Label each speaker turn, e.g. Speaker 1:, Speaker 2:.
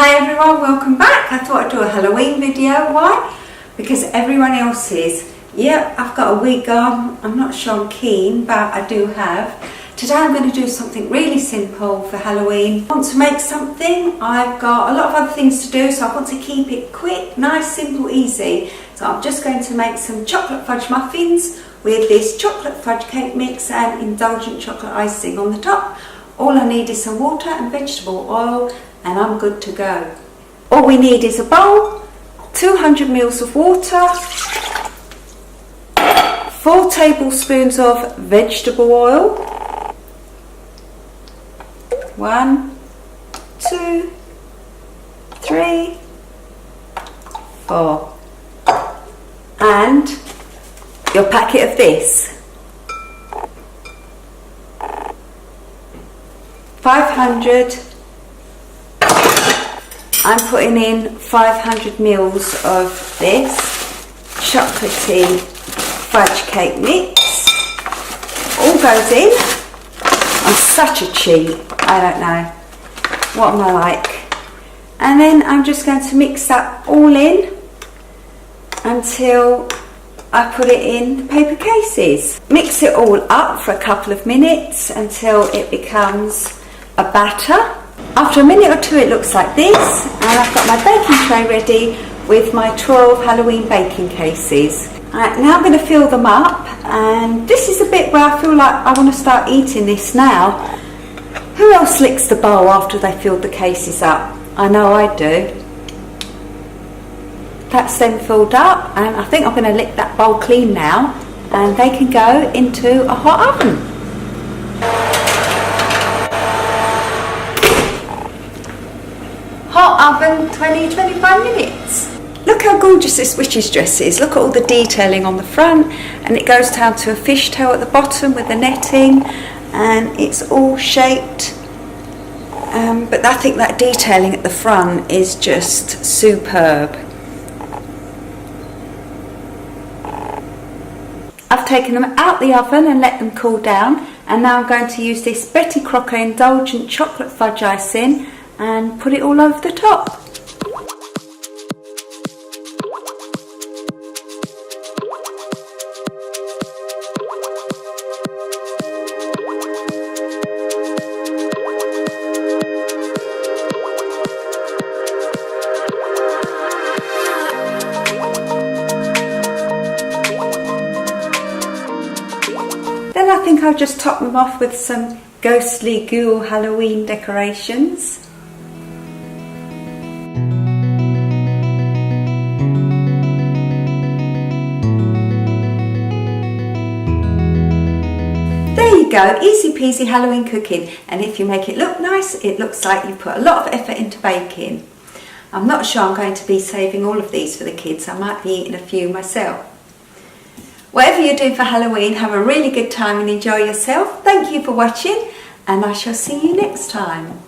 Speaker 1: Hi everyone, welcome back. I thought I'd do a Halloween video. Why? Because everyone else is. Yeah, I've got a wig on. I'm not sure I'm keen, but I do have. Today I'm going to do something really simple for Halloween. I want to make something. I've got a lot of other things to do, so I want to keep it quick, nice, simple, easy. So I'm just going to make some chocolate fudge muffins with this chocolate fudge cake mix and indulgent chocolate icing on the top. All I need is some water and vegetable oil and I'm good to go. All we need is a bowl, 200 ml of water, 4 tablespoons of vegetable oil, 1, 2, 3, 4, and your packet of this. 500. I'm putting in 500 ml of this chocolatey fudge cake mix. All goes in. I'm such a cheat. I don't know. What am I like? And then I'm just going to mix that all in until I put it in the paper cases. Mix it all up for a couple of minutes until it becomes a batter. After a minute or two it looks like this, and I've got my baking tray ready with my 12 Halloween baking cases. Now I'm going to fill them up, and this is the bit where I feel like I want to start eating this now. Who else licks the bowl after they filled the cases up? I know I do. That's them filled up, and I think I'm going to lick that bowl clean now, and they can go into a hot oven. Hot oven, 20-25 minutes. Look how gorgeous this witch's dress is. Look at all the detailing on the front, and it goes down to a fishtail at the bottom with the netting, and it's all shaped. But I think that detailing at the front is just superb. I've taken them out the oven and let them cool down, and now I'm going to use this Betty Crocker indulgent chocolate fudge icing and put it all over the top. Then I think I'll just top them off with some ghostly ghoul Halloween decorations. There you go, easy peasy Halloween cooking, and if you make it look nice, it looks like you put a lot of effort into baking. I'm not sure I'm going to be saving all of these for the kids. I might be eating a few myself. Whatever you're doing for Halloween, have a really good time and enjoy yourself. Thank you for watching, and I shall see you next time.